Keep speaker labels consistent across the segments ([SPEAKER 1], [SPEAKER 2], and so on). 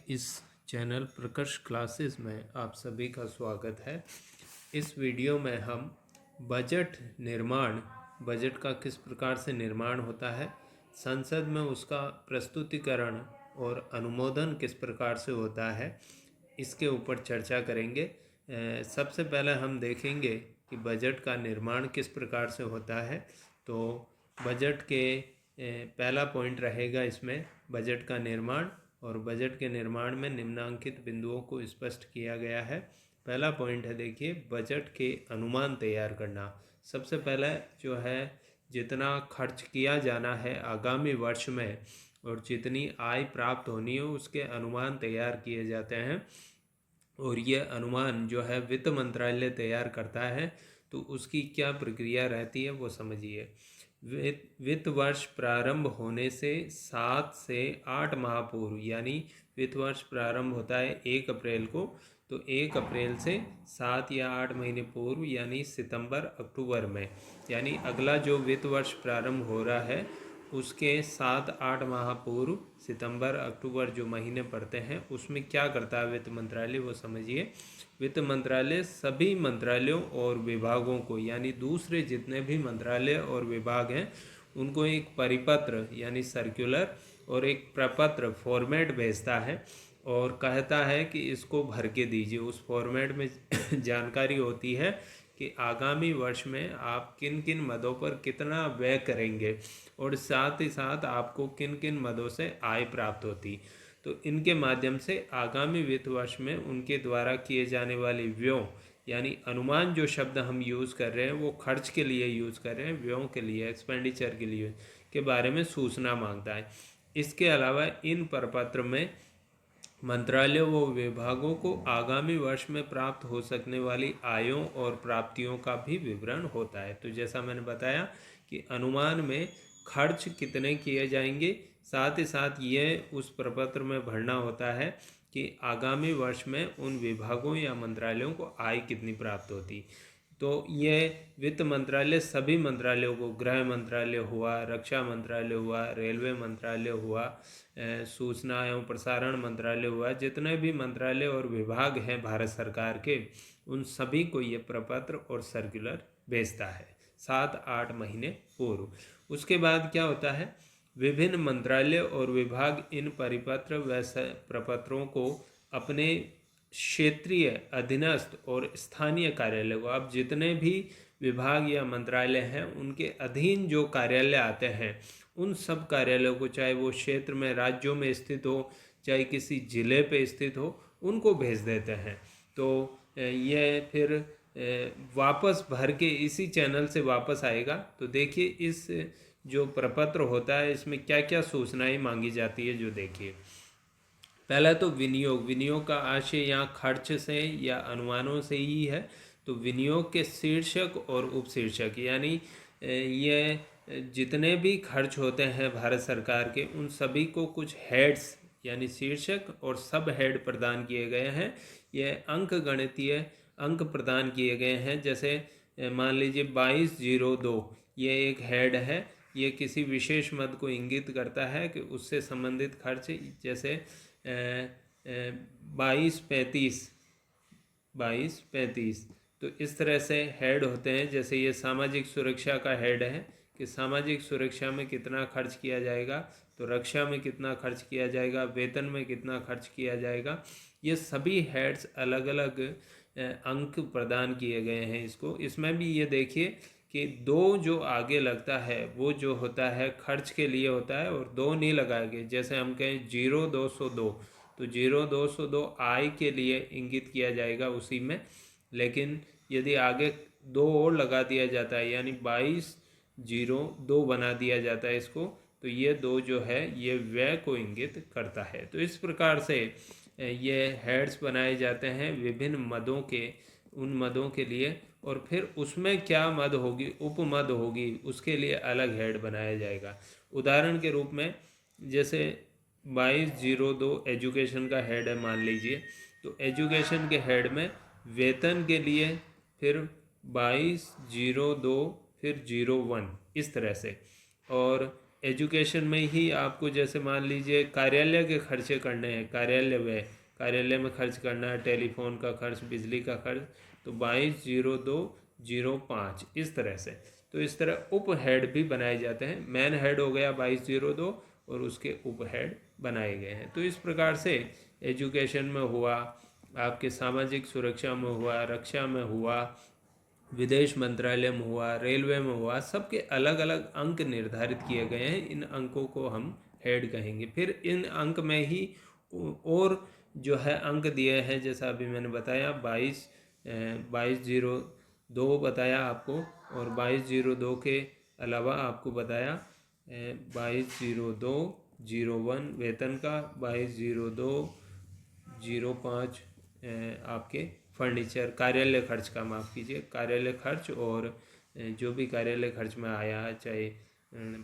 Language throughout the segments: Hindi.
[SPEAKER 1] इस चैनल प्रकर्ष क्लासेस में आप सभी का स्वागत है। इस वीडियो में हम बजट का किस प्रकार से निर्माण होता है, संसद में उसका प्रस्तुतिकरण और अनुमोदन किस प्रकार से होता है, इसके ऊपर चर्चा करेंगे। सबसे पहले हम देखेंगे कि बजट का निर्माण किस प्रकार से होता है। तो बजट के पहला पॉइंट रहेगा इसमें बजट का निर्माण, और बजट के निर्माण में निम्नांकित बिंदुओं को स्पष्ट किया गया है। पहला पॉइंट है, देखिए, बजट के अनुमान तैयार करना। सबसे पहले जो है, जितना खर्च किया जाना है आगामी वर्ष में और जितनी आय प्राप्त होनी है उसके अनुमान तैयार किए जाते हैं, और ये अनुमान जो है वित्त मंत्रालय तैयार करता है। तो उसकी क्या प्रक्रिया रहती है वो समझिए। वित्त वर्ष प्रारंभ होने से 7 से 8 माह पूर्व, यानी वित्त वर्ष प्रारंभ होता है 1 अप्रैल को, तो 1 अप्रैल से 7 या 8 महीने पूर्व यानी सितंबर अक्टूबर में, यानी अगला जो वित्त वर्ष प्रारंभ हो रहा है उसके 7-8 माह पूर्व सितंबर अक्टूबर जो महीने पड़ते हैं उसमें क्या करता है वित्त मंत्रालय वो समझिए। वित्त मंत्रालय सभी मंत्रालयों और विभागों को, यानी दूसरे जितने भी मंत्रालय और विभाग हैं उनको एक परिपत्र यानी सर्कुलर और एक प्रपत्र फॉर्मेट भेजता है और कहता है कि इसको भर के दीजिए। उस फॉर्मेट में जानकारी होती है कि आगामी वर्ष में आप किन किन मदों पर कितना व्यय करेंगे और साथ ही साथ आपको किन किन मदों से आय प्राप्त होती। तो इनके माध्यम से आगामी वित्त वर्ष में उनके द्वारा किए जाने वाले व्ययों, यानी अनुमान जो शब्द हम यूज़ कर रहे हैं वो खर्च के लिए यूज़ कर रहे हैं, व्ययों के लिए, एक्सपेंडिचर के लिए के बारे में सूचना मांगता है। इसके अलावा इन प्रपत्र में मंत्रालयों व विभागों को आगामी वर्ष में प्राप्त हो सकने वाली आयों और प्राप्तियों का भी विवरण होता है। तो जैसा मैंने बताया कि अनुमान में खर्च कितने किए जाएंगे, साथ ही साथ ये उस प्रपत्र में भरना होता है कि आगामी वर्ष में उन विभागों या मंत्रालयों को आय कितनी प्राप्त होती। तो ये वित्त मंत्रालय सभी मंत्रालयों को, गृह मंत्रालय हुआ, रक्षा मंत्रालय हुआ, रेलवे मंत्रालय हुआ, सूचना एवं प्रसारण मंत्रालय हुआ, जितने भी मंत्रालय और विभाग हैं भारत सरकार के, उन सभी को ये प्रपत्र और सर्कुलर भेजता है 7-8 महीने पूर्व। उसके बाद क्या होता है, विभिन्न मंत्रालय और विभाग इन परिपत्र व प्रपत्रों को अपने क्षेत्रीय, अधीनस्थ और स्थानीय कार्यालय को, अब जितने भी विभाग या मंत्रालय हैं उनके अधीन जो कार्यालय आते हैं उन सब कार्यालयों को, चाहे वो क्षेत्र में, राज्यों में स्थित हो, चाहे किसी ज़िले पे स्थित हो, उनको भेज देते हैं। तो ये फिर वापस भर के इसी चैनल से वापस आएगा। तो देखिए इस जो प्रपत्र होता है इसमें क्या क्या सूचनाएं मांगी जाती है, जो देखिए। पहला तो विनियोग का आशय यहाँ खर्च से या अनुमानों से ही है। तो विनियोग के शीर्षक और उपशीर्षक, यानी ये जितने भी खर्च होते हैं भारत सरकार के उन सभी को कुछ हेड्स यानी शीर्षक और सब हेड प्रदान किए गए हैं। ये अंक गणितीय अंक प्रदान किए गए हैं। जैसे मान लीजिए 2202 ये एक हेड है, ये किसी विशेष मद को इंगित करता है कि उससे संबंधित खर्च, जैसे 2235 तो इस तरह से हेड होते हैं। जैसे ये सामाजिक सुरक्षा का हेड है कि सामाजिक सुरक्षा में कितना खर्च किया जाएगा, तो रक्षा में कितना खर्च किया जाएगा, वेतन में कितना खर्च किया जाएगा। ये सभी हेड्स अलग अलग अंक प्रदान किए गए हैं इसको। इसमें भी ये देखिए कि 2 जो आगे लगता है वो जो होता है खर्च के लिए होता है और 2 नहीं लगाएंगे। जैसे हम कहें 0202 तो 0202 आय के लिए इंगित किया जाएगा उसी में, लेकिन यदि आगे 2 और लगा दिया जाता है यानी 2202 बना दिया जाता है इसको, तो ये 2 जो है ये व्यय को इंगित करता है। तो इस प्रकार से ये हेड्स बनाए जाते हैं विभिन्न मदों के, उन मदों के लिए, और फिर उसमें क्या मद होगी, उपमद होगी, उसके लिए अलग हेड बनाया जाएगा। उदाहरण के रूप में जैसे 2202 एजुकेशन का हेड है मान लीजिए, तो एजुकेशन के हेड में वेतन के लिए फिर 2202 फिर 01 इस तरह से, और एजुकेशन में ही आपको जैसे मान लीजिए कार्यालय के खर्चे करने हैं, कार्यालय व्यय, कार्यालय में खर्च करना है, टेलीफोन का खर्च, बिजली का खर्च, तो 220205 इस तरह से। तो इस तरह उप हेड भी बनाए जाते हैं। मैन हेड हो गया 2202 और उसके उप हेड बनाए गए हैं। तो इस प्रकार से एजुकेशन में हुआ, आपके सामाजिक सुरक्षा में हुआ, रक्षा में हुआ, विदेश मंत्रालय में हुआ, रेलवे में हुआ, सबके अलग अलग अंक निर्धारित किए गए हैं। इन अंकों को हम हेड कहेंगे। फिर इन अंक में ही और जो है अंक दिए हैं, जैसा अभी मैंने बताया 2202 बताया आपको, और 2202 के अलावा आपको बताया 220201 वेतन का, 220205 आपके फर्नीचर कार्यालय खर्च का, माफ़ कीजिए, कार्यालय खर्च, और जो भी कार्यालय खर्च में आया, चाहे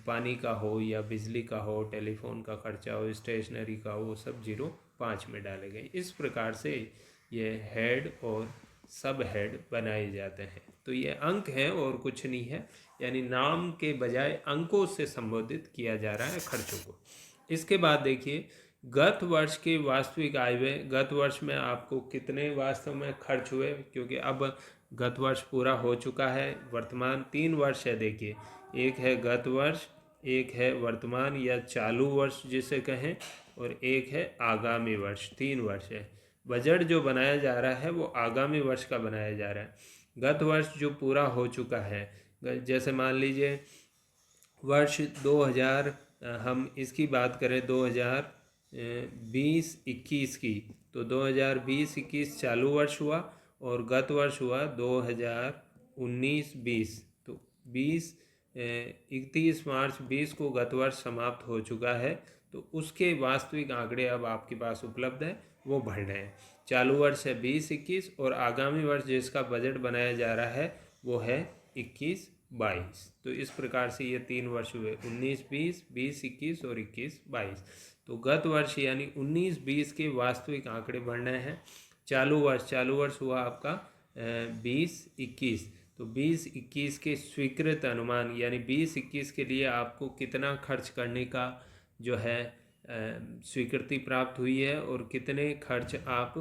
[SPEAKER 1] पानी का हो या बिजली का हो, टेलीफोन का खर्चा हो, स्टेशनरी का हो, सब 05 में डाले गए। इस प्रकार से ये हेड और सब हेड बनाए जाते हैं। तो ये अंक हैं और कुछ नहीं है, यानी नाम के बजाय अंकों से संबोधित किया जा रहा है खर्चों को। इसके बाद देखिए गत वर्ष की वास्तविक आय व्यय। गत वर्ष में आपको कितने वास्तव में खर्च हुए, क्योंकि अब गत वर्ष पूरा हो चुका है, वर्तमान 3 वर्ष है। देखिए, एक है गत वर्ष, एक है वर्तमान या चालू वर्ष जिसे कहें, और एक है आगामी वर्ष। 3 वर्ष है। बजट जो बनाया जा रहा है वो आगामी वर्ष का बनाया जा रहा है। गत वर्ष जो पूरा हो चुका है, जैसे मान लीजिए वर्ष 2000, हम इसकी बात करें 2020-21 की, तो 2020-21 चालू वर्ष हुआ और गत वर्ष हुआ 2019-20। तो 31 मार्च 20 को गत वर्ष समाप्त हो चुका है। तो उसके वास्तविक आंकड़े अब आपके पास उपलब्ध है, वो भर रहे हैं। चालू वर्ष है 20-21 और आगामी वर्ष जिसका बजट बनाया जा रहा है वो है 21-22। तो इस प्रकार से ये 3 वर्ष हुए, 19-20, 20-21 और 21-22। तो गत वर्ष यानी 19-20 के वास्तविक आंकड़े बढ़ने हैं। चालू वर्ष हुआ आपका 20-21। तो 20-21 के स्वीकृत अनुमान, यानी 20-21 के लिए आपको कितना खर्च करने का जो है स्वीकृति प्राप्त हुई है, और कितने खर्च आप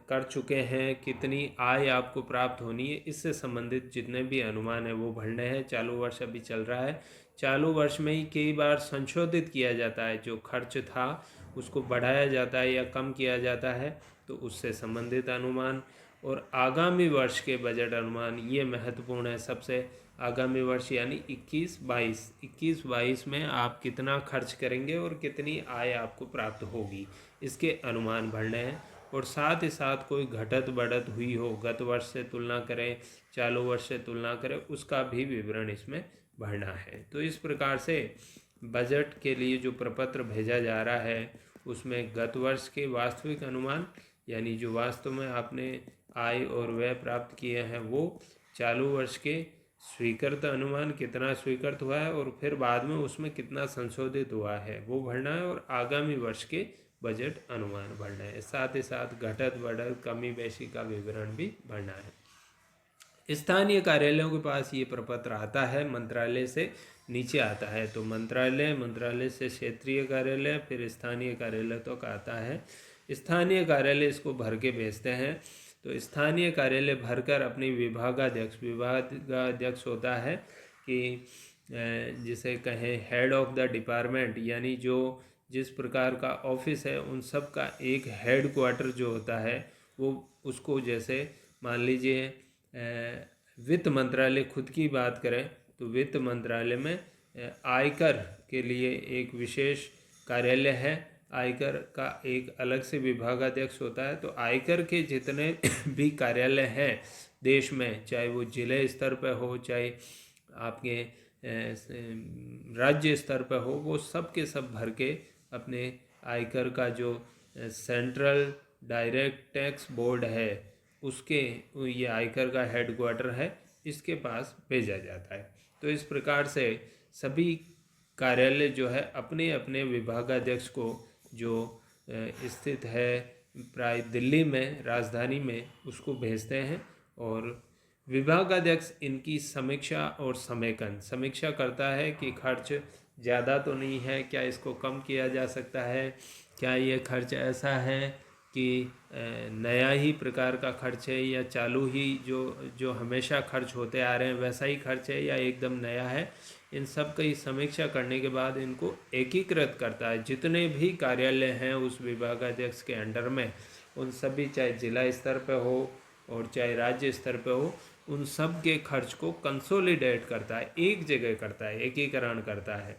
[SPEAKER 1] कर चुके हैं, कितनी आय आपको प्राप्त होनी है, इससे संबंधित जितने भी अनुमान है वो भरने हैं। चालू वर्ष अभी चल रहा है। चालू वर्ष में ही कई बार संशोधित किया जाता है, जो खर्च था उसको बढ़ाया जाता है या कम किया जाता है, तो उससे संबंधित अनुमान। और आगामी वर्ष के बजट अनुमान ये महत्वपूर्ण है सबसे। आगामी वर्ष यानी 21-22 में आप कितना खर्च करेंगे और कितनी आय आपको प्राप्त होगी, इसके अनुमान भरने हैं। और साथ ही साथ कोई घटत बढ़त हुई हो, गत वर्ष से तुलना करें, चालू वर्ष से तुलना करें, उसका भी विवरण इसमें भरना है। तो इस प्रकार से बजट के लिए जो प्रपत्र भेजा जा रहा है उसमें गत वर्ष के वास्तविक अनुमान, यानी जो वास्तव में आपने आय और व्यय प्राप्त किए हैं, वो चालू वर्ष के स्वीकृत अनुमान कितना स्वीकृत हुआ है और फिर बाद में उसमें कितना संशोधित हुआ है वो भरना है, और आगामी वर्ष के बजट अनुमान भरना है। साथ ही साथ घटत बढ़त कमी बेशी का विवरण भी भरना है। स्थानीय कार्यालयों के पास ये प्रपत्र आता है, मंत्रालय से नीचे आता है। तो मंत्रालय से क्षेत्रीय कार्यालय, फिर स्थानीय कार्यालय तक आता है। स्थानीय कार्यालय इसको भर के भेजते हैं। तो स्थानीय कार्यालय भरकर अपनी विभागाध्यक्ष होता है कि जिसे कहें हेड ऑफ द डिपार्टमेंट, यानी जो जिस प्रकार का ऑफिस है उन सब का एक हेड क्वार्टर जो होता है वो, उसको जैसे मान लीजिए वित्त मंत्रालय खुद की बात करें तो वित्त मंत्रालय में आयकर के लिए एक विशेष कार्यालय है, आयकर का एक अलग से विभागाध्यक्ष होता है। तो आयकर के जितने भी कार्यालय हैं देश में, चाहे वो जिले स्तर पर हो, चाहे आपके राज्य स्तर पर हो, वो सब के सब भर के अपने आयकर का जो सेंट्रल डायरेक्ट टैक्स बोर्ड है उसके, ये आयकर का हेडक्वार्टर है, इसके पास भेजा जाता है। तो इस प्रकार से सभी कार्यालय जो है अपने अपने विभागाध्यक्ष को, जो स्थित है प्राय दिल्ली में राजधानी में, उसको भेजते हैं। और विभागाध्यक्ष इनकी समीक्षा और समेकन, समीक्षा करता है कि खर्च ज़्यादा तो नहीं है, क्या इसको कम किया जा सकता है, क्या ये खर्च ऐसा है कि नया ही प्रकार का खर्च है या चालू ही जो जो हमेशा खर्च होते आ रहे हैं वैसा ही खर्च है या एकदम नया है। इन सब की समीक्षा करने के बाद इनको एकीकृत करता है। जितने भी कार्यालय हैं उस विभागाध्यक्ष के अंडर में, उन सभी, चाहे जिला स्तर पर हो और चाहे राज्य स्तर पर हो, उन सब के खर्च को कंसोलिडेट करता है, एक जगह करता है, एकीकरण करता है।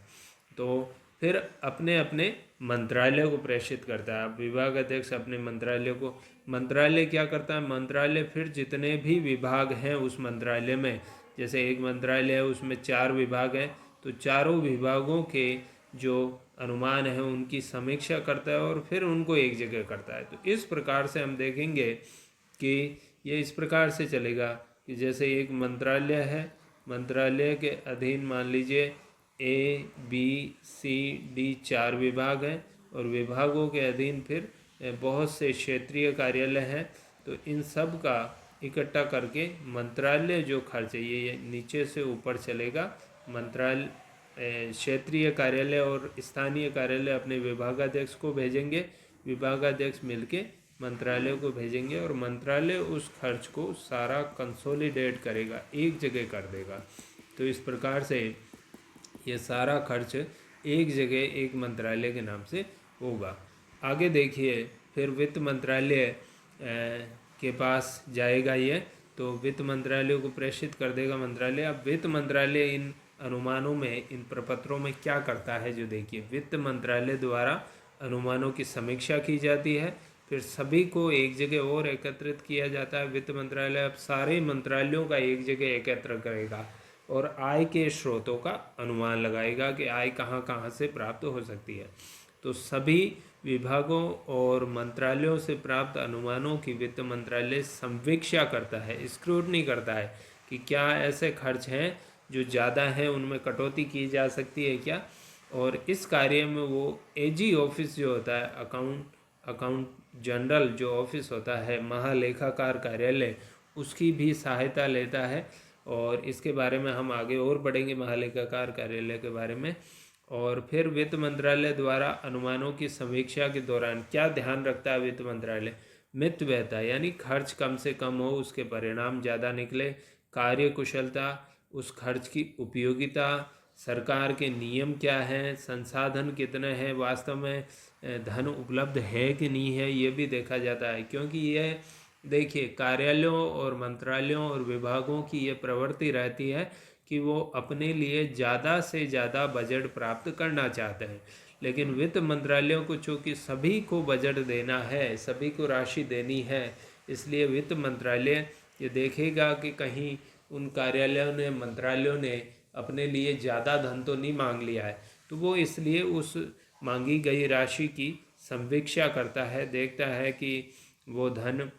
[SPEAKER 1] तो फिर अपने अपने मंत्रालय को प्रेषित करता है। अब विभाग अध्यक्ष अपने मंत्रालय क्या करता है, मंत्रालय फिर जितने भी विभाग हैं उस मंत्रालय में, जैसे एक मंत्रालय है उसमें 4 विभाग हैं, तो चारों विभागों के जो अनुमान है उनकी समीक्षा करता है और फिर उनको एक जगह करता है। तो इस प्रकार से हम देखेंगे कि ये इस प्रकार से चलेगा कि जैसे एक मंत्रालय है, मंत्रालय के अधीन मान लीजिए ABCD 4 विभाग हैं और विभागों के अधीन फिर बहुत से क्षेत्रीय कार्यालय हैं। तो इन सब का इकट्ठा करके मंत्रालय जो खर्च है ये नीचे से ऊपर चलेगा। मंत्रालय, क्षेत्रीय कार्यालय और स्थानीय कार्यालय अपने विभागाध्यक्ष को भेजेंगे, विभागाध्यक्ष मिलके मंत्रालय को भेजेंगे और मंत्रालय उस खर्च को सारा कंसोलिडेट करेगा, एक जगह कर देगा। तो इस प्रकार से ये सारा खर्च एक जगह एक मंत्रालय के नाम से होगा। आगे देखिए, फिर वित्त मंत्रालय के पास जाएगा ये, तो वित्त मंत्रालय को प्रेषित कर देगा मंत्रालय। अब वित्त मंत्रालय इन अनुमानों में, इन प्रपत्रों में क्या करता है, जो देखिए, वित्त मंत्रालय द्वारा अनुमानों की समीक्षा की जाती है, फिर सभी को एक जगह और एकत्रित किया जाता है। वित्त मंत्रालय अब सारे मंत्रालयों का एक जगह एकत्र करेगा और आय के स्रोतों का अनुमान लगाएगा कि आय कहाँ कहाँ से प्राप्त हो सकती है। तो सभी विभागों और मंत्रालयों से प्राप्त अनुमानों की वित्त मंत्रालय समीक्षा करता है, स्क्रूटनी करता है कि क्या ऐसे खर्च हैं जो ज़्यादा हैं, उनमें कटौती की जा सकती है क्या। और इस कार्य में वो AG ऑफिस जो होता है, अकाउंट जनरल जो ऑफिस होता है, महालेखाकार कार्यालय, उसकी भी सहायता लेता है। और इसके बारे में हम आगे और पढ़ेंगे, महालेखाकार कार्यालय के बारे में। और फिर वित्त मंत्रालय द्वारा अनुमानों की समीक्षा के दौरान क्या ध्यान रखता है वित्त मंत्रालय, मितव्ययता यानी खर्च कम से कम हो, उसके परिणाम ज़्यादा निकले, कार्य कुशलता, उस खर्च की उपयोगिता, सरकार के नियम क्या हैं, संसाधन कितने हैं, वास्तव में धन उपलब्ध है कि नहीं है, ये भी देखा जाता है। क्योंकि ये देखिए, कार्यालयों और मंत्रालयों और विभागों की ये प्रवृत्ति रहती है कि वो अपने लिए ज़्यादा से ज़्यादा बजट प्राप्त करना चाहते हैं। लेकिन वित्त मंत्रालयों को चूँकि सभी को बजट देना है, सभी को राशि देनी है, इसलिए वित्त मंत्रालय ये देखेगा कि कहीं उन कार्यालयों ने, मंत्रालयों ने अपने लिए ज़्यादा धन तो नहीं मांग लिया है। तो वो इसलिए उस मांगी गई राशि की समीक्षा करता है, देखता है कि वो धन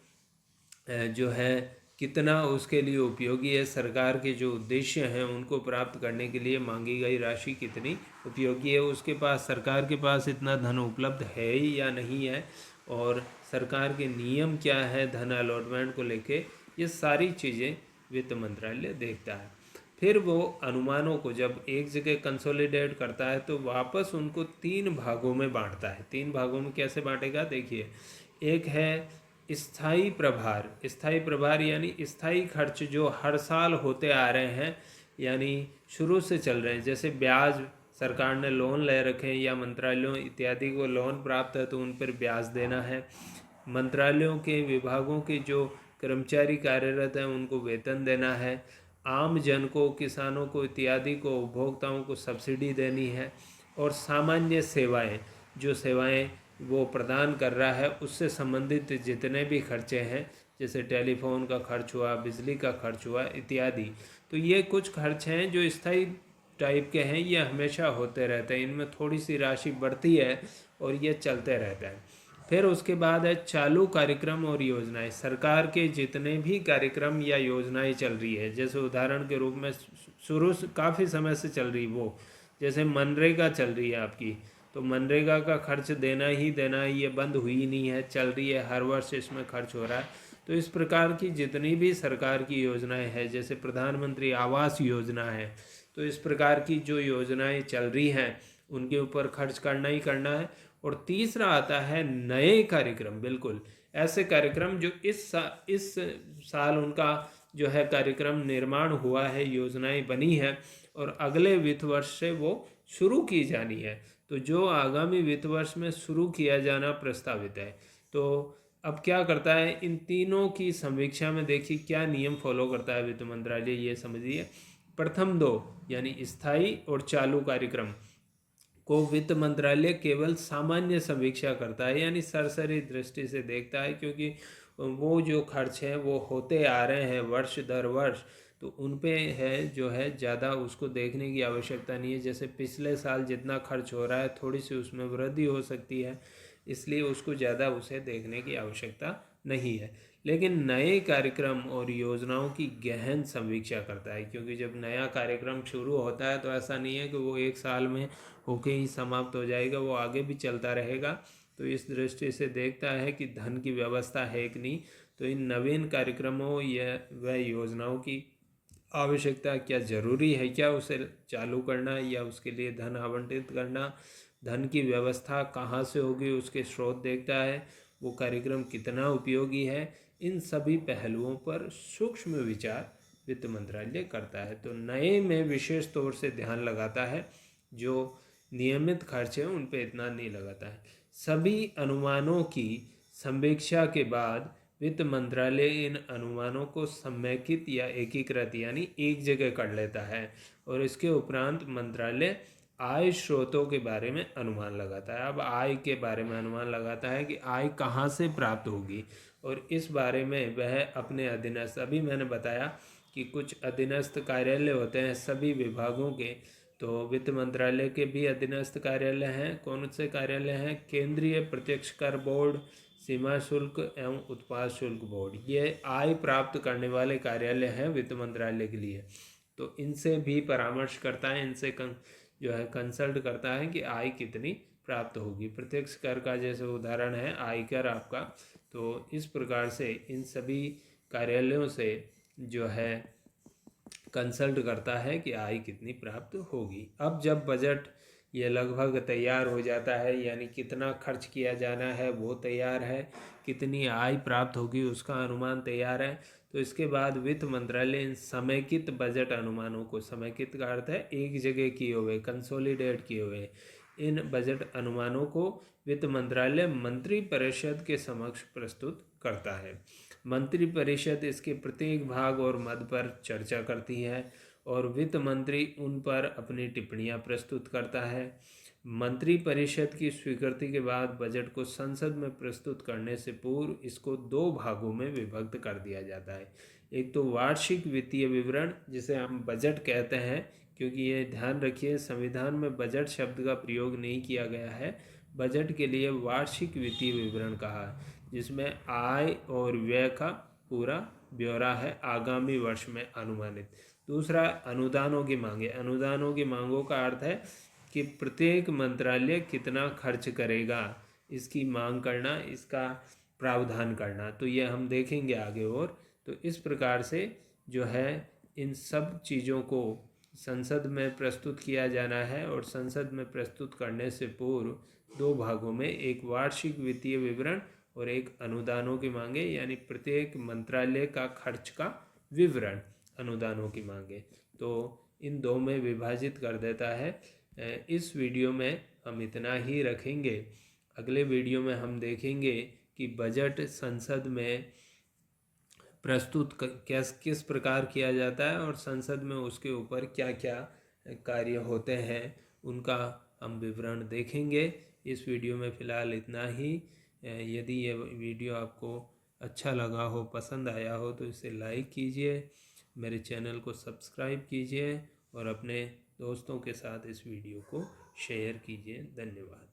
[SPEAKER 1] जो है कितना उसके लिए उपयोगी है, सरकार के जो उद्देश्य हैं उनको प्राप्त करने के लिए मांगी गई राशि कितनी उपयोगी है, उसके पास, सरकार के पास इतना धन उपलब्ध है या नहीं है, और सरकार के नियम क्या है धन अलॉटमेंट को लेके, ये सारी चीज़ें वित्त मंत्रालय देखता है। फिर वो अनुमानों को जब एक जगह कंसोलिडेट करता है तो वापस उनको 3 भागों में बांटता है। 3 भागों में कैसे बांटेगा, देखिए, एक है स्थायी प्रभार। स्थायी प्रभार यानी स्थायी खर्च जो हर साल होते आ रहे हैं, यानी शुरू से चल रहे हैं, जैसे ब्याज, सरकार ने लोन ले रखे हैं या मंत्रालयों इत्यादि को लोन प्राप्त है तो उन पर ब्याज देना है। मंत्रालयों के, विभागों के जो कर्मचारी कार्यरत हैं उनको वेतन देना है। आम जन को, किसानों को इत्यादि को, उपभोक्ताओं को सब्सिडी देनी है। और सामान्य सेवाएं, जो सेवाएं वो प्रदान कर रहा है उससे संबंधित जितने भी खर्चे हैं, जैसे टेलीफोन का खर्च हुआ, बिजली का खर्च हुआ इत्यादि, तो ये कुछ खर्च हैं जो स्थायी टाइप के हैं, ये हमेशा होते रहते हैं, इनमें थोड़ी सी राशि बढ़ती है और ये चलते रहता है। फिर उसके बाद है चालू कार्यक्रम और योजनाएं। सरकार के जितने भी कार्यक्रम या योजनाएं चल रही है, जैसे उदाहरण के रूप में शुरू से काफ़ी समय से चल रही, वो जैसे मनरेगा चल रही है आपकी, तो मनरेगा का खर्च देना ही देना है, ये बंद हुई नहीं है, चल रही है, हर वर्ष इसमें खर्च हो रहा है। तो इस प्रकार की जितनी भी सरकार की योजनाएं हैं, जैसे प्रधानमंत्री आवास योजना है, तो इस प्रकार की जो योजनाएं चल रही हैं उनके ऊपर खर्च करना ही करना है। और तीसरा आता है नए कार्यक्रम, बिल्कुल ऐसे कार्यक्रम जो इस साल उनका जो है कार्यक्रम निर्माण हुआ है, योजनाएं बनी हैं और अगले वित्त वर्ष से वो शुरू की जानी है। तो जो आगामी वित्त वर्ष में शुरू किया जाना प्रस्तावित है, तो अब क्या करता है, इन तीनों की समीक्षा में देखिए क्या नियम फॉलो करता है वित्त मंत्रालय, ये समझिए। प्रथम दो यानी स्थायी और चालू कार्यक्रम को वित्त मंत्रालय केवल सामान्य समीक्षा करता है, यानी सरसरी दृष्टि से देखता है, क्योंकि वो जो खर्च हैं वो होते आ रहे हैं वर्ष दर वर्ष, तो उन पे है जो है ज़्यादा उसको देखने की आवश्यकता नहीं है। जैसे पिछले साल जितना खर्च हो रहा है थोड़ी सी उसमें वृद्धि हो सकती है, इसलिए उसको ज़्यादा उसे देखने की आवश्यकता नहीं है। लेकिन नए कार्यक्रम और योजनाओं की गहन समीक्षा करता है, क्योंकि जब नया कार्यक्रम शुरू होता है तो ऐसा नहीं है कि वो एक साल में होके ही समाप्त हो जाएगा, वो आगे भी चलता रहेगा। तो इस दृष्टि से देखता है कि धन की व्यवस्था है कि नहीं, तो इन नवीन कार्यक्रमों या वह योजनाओं की आवश्यकता क्या ज़रूरी है, क्या उसे चालू करना या उसके लिए धन आवंटित करना, धन की व्यवस्था कहाँ से होगी, उसके स्रोत देखता है, वो कार्यक्रम कितना उपयोगी है। इन सभी पहलुओं पर सूक्ष्म विचार वित्त मंत्रालय करता है। तो नए में विशेष तौर से ध्यान लगाता है, जो नियमित खर्च है उन पे इतना नहीं लगाता है। सभी अनुमानों की समीक्षा के बाद वित्त मंत्रालय इन अनुमानों को समेकित या एकीकृत यानी एक जगह कर लेता है और इसके उपरांत मंत्रालय आय स्रोतों के बारे में अनुमान लगाता है। अब आय के बारे में अनुमान लगाता है कि आय कहाँ से प्राप्त होगी, और इस बारे में वह अपने अधीनस्थ, अभी मैंने बताया कि कुछ अधीनस्थ कार्यालय होते हैं सभी विभागों के, तो वित्त मंत्रालय के भी अधीनस्थ कार्यालय हैं। कौन से कार्यालय हैं? केंद्रीय प्रत्यक्ष कर बोर्ड, सीमा शुल्क एवं उत्पाद शुल्क बोर्ड, ये आय प्राप्त करने वाले कार्यालय हैं वित्त मंत्रालय के लिए। तो इनसे भी परामर्श करता है, इनसे जो है कंसल्ट करता है कि आय कितनी प्राप्त होगी। प्रत्यक्ष कर का जैसे उदाहरण है आयकर आपका, तो इस प्रकार से इन सभी कार्यालयों से जो है कंसल्ट करता है कि आय कितनी प्राप्त होगी। अब जब बजट ये लगभग तैयार हो जाता है, यानी कितना खर्च किया जाना है वो तैयार है, कितनी आय प्राप्त होगी उसका अनुमान तैयार है, तो इसके बाद वित्त मंत्रालय इन समेकित बजट अनुमानों को, समेकित का अर्थ है एक जगह किए हुए, कंसोलिडेट किए हुए, इन बजट अनुमानों को वित्त मंत्रालय मंत्री परिषद के समक्ष प्रस्तुत करता है। मंत्री परिषद इसके प्रत्येक भाग और मद पर चर्चा करती है और वित्त मंत्री उन पर अपनी टिप्पणियां प्रस्तुत करता है। मंत्री परिषद की स्वीकृति के बाद बजट को संसद में प्रस्तुत करने से पूर्व इसको दो भागों में विभक्त कर दिया जाता है। एक तो वार्षिक वित्तीय विवरण, जिसे हम बजट कहते हैं, क्योंकि ये ध्यान रखिए संविधान में बजट शब्द का प्रयोग नहीं किया गया है, बजट के लिए वार्षिक वित्तीय विवरण कहा है, जिसमें आय और व्यय का पूरा ब्यौरा है आगामी वर्ष में अनुमानित। दूसरा, अनुदानों की मांगे। अनुदानों की मांगों का अर्थ है कि प्रत्येक मंत्रालय कितना खर्च करेगा, इसकी मांग करना, इसका प्रावधान करना, तो ये हम देखेंगे आगे। और तो इस प्रकार से जो है इन सब चीज़ों को संसद में प्रस्तुत किया जाना है और संसद में प्रस्तुत करने से पूर्व दो भागों में, एक वार्षिक वित्तीय विवरण और एक अनुदानों की मांगे, यानी प्रत्येक मंत्रालय का खर्च का विवरण, अनुदानों की मांगे, तो इन दो में विभाजित कर देता है। इस वीडियो में हम इतना ही रखेंगे। अगले वीडियो में हम देखेंगे कि बजट संसद में प्रस्तुत किस प्रकार किया जाता है और संसद में उसके ऊपर क्या क्या कार्य होते हैं उनका हम विवरण देखेंगे। इस वीडियो में फ़िलहाल इतना ही। यदि ये वीडियो आपको अच्छा लगा हो, पसंद आया हो, तो इसे लाइक कीजिए, मेरे चैनल को सब्सक्राइब कीजिए और अपने दोस्तों के साथ इस वीडियो को शेयर कीजिए। धन्यवाद।